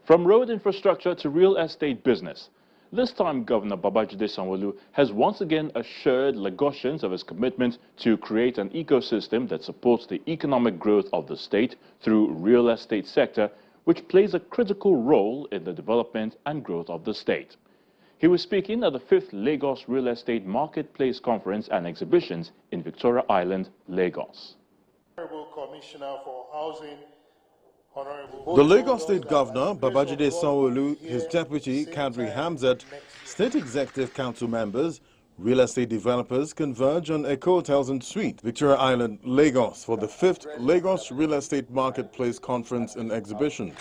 From road infrastructure to real estate business, this time Governor Babajide Sanwo-Olu has once again assured Lagosians of his commitment to create an ecosystem that supports the economic growth of the state through real estate sector, which plays a critical role in the development and growth of the state. He was speaking at the 5th Lagos Real Estate Marketplace Conference and Exhibitions in Victoria Island, Lagos. Honorable Commissioner for Housing, the Lagos State Governor, Babajide Sanwo-Olu, his deputy, Kadri Hamzat, State Executive Council members, real estate developers converge on Eco Hotels and Suites, Victoria Island, Lagos, for the 5th Lagos Real Estate Marketplace Conference and Exhibition.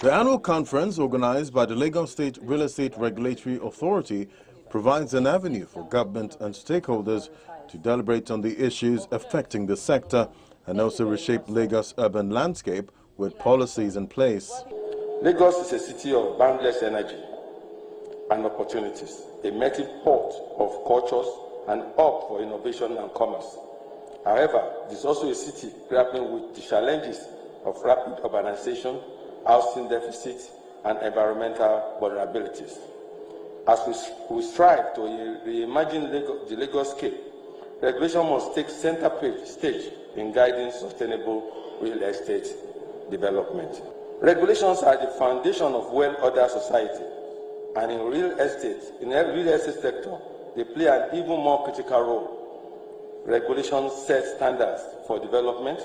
The annual conference, organized by the Lagos State Real Estate Regulatory Authority, provides an avenue for government and stakeholders to deliberate on the issues affecting the sector and also reshape Lagos' urban landscape with policies in place. Lagos is a city of boundless energy and opportunities, a melting pot of cultures and hub for innovation and commerce. However, it is also a city grappling with the challenges of rapid urbanization, housing deficit, and environmental vulnerabilities. As we strive to reimagine the Lagos scape, regulation must take center stage in guiding sustainable real estate development. Regulations are the foundation of well-ordered society, and in real estate sector, they play an even more critical role. Regulations set standards for development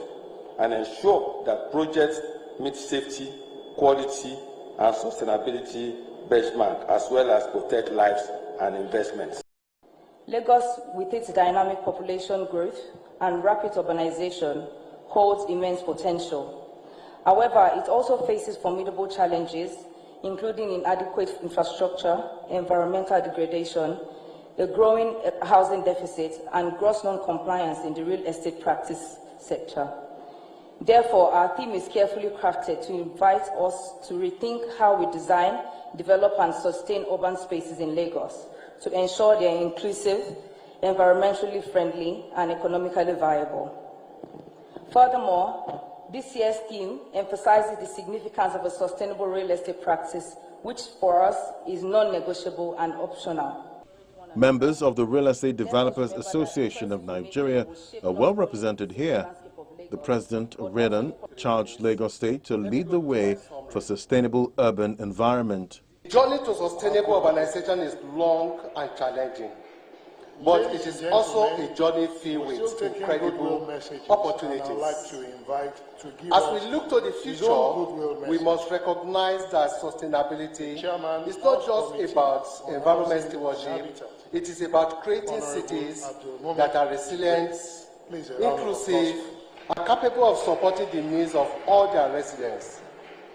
and ensure that projects meet safety, quality, and sustainability benchmark, as well as protect lives and investments. Lagos, with its dynamic population growth and rapid urbanization, holds immense potential. However, it also faces formidable challenges, including inadequate infrastructure, environmental degradation, a growing housing deficit, and gross non-compliance in the real estate practice sector. Therefore, our theme is carefully crafted to invite us to rethink how we design, develop, and sustain urban spaces in Lagos to ensure they are inclusive, environmentally friendly, and economically viable. Furthermore, this year's theme emphasizes the significance of a sustainable real estate practice, which for us is non-negotiable and optional. Members of the Real Estate Developers Association of Nigeria are well represented here. The president of REDAN charged Lagos State to lead the way for sustainable urban environment. The journey to sustainable urbanization is long and challenging, but it is also a journey filled with incredible opportunities. As we look to the future, we must recognize that sustainability is not just about environment stewardship, it is about creating cities that are resilient, inclusive, and capable of supporting the needs of all their residents.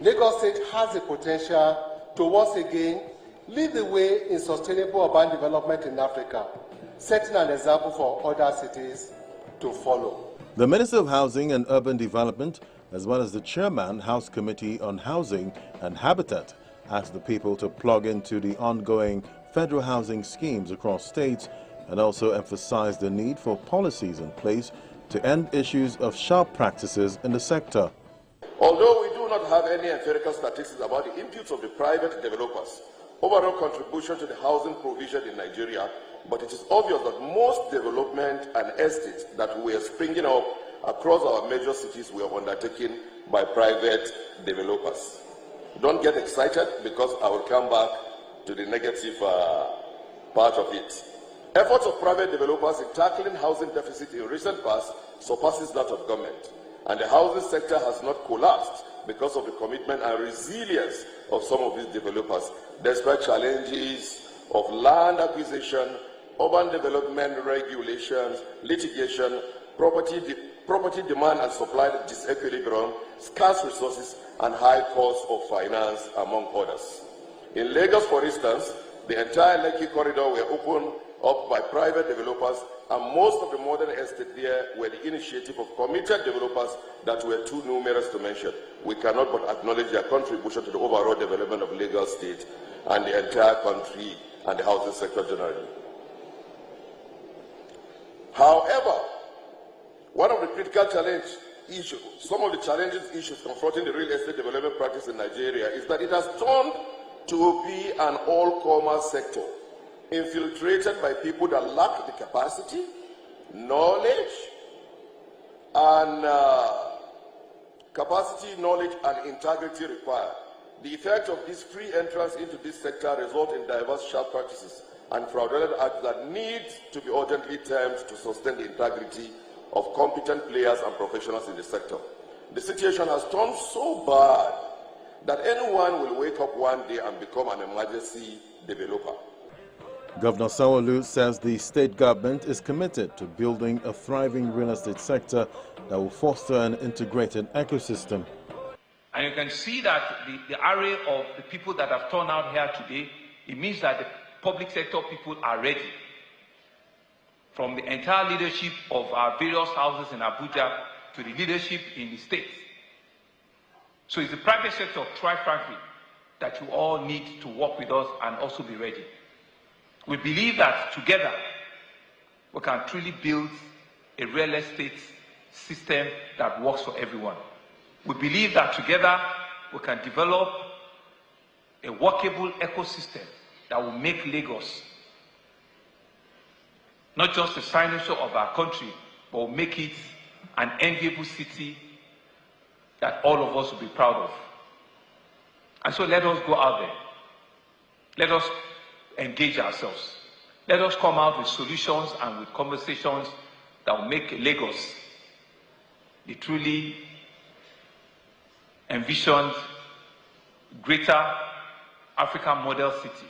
Lagos State has the potential to once again lead the way in sustainable urban development in Africa, setting an example for other cities to follow. The Minister of Housing and Urban Development, as well as the Chairman, House Committee on Housing and Habitat, asked the people to plug into the ongoing federal housing schemes across states and also emphasized the need for policies in place to end issues of sharp practices in the sector. Although we do not have any empirical statistics about the inputs of the private developers' overall contribution to the housing provision in Nigeria, but it is obvious that most development and estates that were springing up across our major cities were undertaken by private developers. Don't get excited, because I will come back to the negative part of it. Efforts of private developers in tackling housing deficit in recent past surpasses that of government, and the housing sector has not collapsed because of the commitment and resilience of some of these developers, despite challenges of land acquisition, urban development regulations, litigation, property demand and supply disequilibrium, scarce resources, and high cost of finance, among others. In Lagos, for instance, the entire Lekki corridor were opened up by private developers, and most of the modern estates there were the initiative of committed developers that were too numerous to mention. We cannot but acknowledge their contribution to the overall development of Lagos State and the entire country and the housing sector generally. However, one of the critical challenges some of the challenging issues confronting the real estate development practice in Nigeria is that it has turned to be an all-commerce sector, infiltrated by people that lack the capacity, knowledge, and integrity required. The effect of this free entrance into this sector results in diverse sharp practices and fraudulent acts that need to be urgently termed to sustain the integrity of competent players and professionals in the sector. The situation has turned so bad that anyone will wake up one day and become an emergency developer. Governor Sanwo-Olu says the state government is committed to building a thriving real estate sector that will foster an integrated ecosystem. And you can see that the array of the people that have turned out here today, it means that the public sector people are ready. From the entire leadership of our various houses in Abuja to the leadership in the states. So it's the private sector, quite frankly, that you all need to work with us and also be ready. We believe that together we can truly build a real estate system that works for everyone. We believe that together we can develop a workable ecosystem that will make Lagos not just the signature of our country, but will make it an enviable city that all of us will be proud of. And so let us go out there. Let us engage ourselves. Let us come out with solutions and with conversations that will make Lagos the truly envisioned greater African model city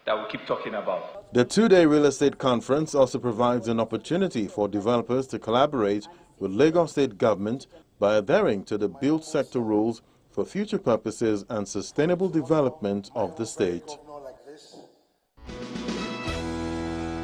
that we keep talking about. The two-day real estate conference also provides an opportunity for developers to collaborate with Lagos State government by adhering to the built sector rules for future purposes and sustainable development of the state.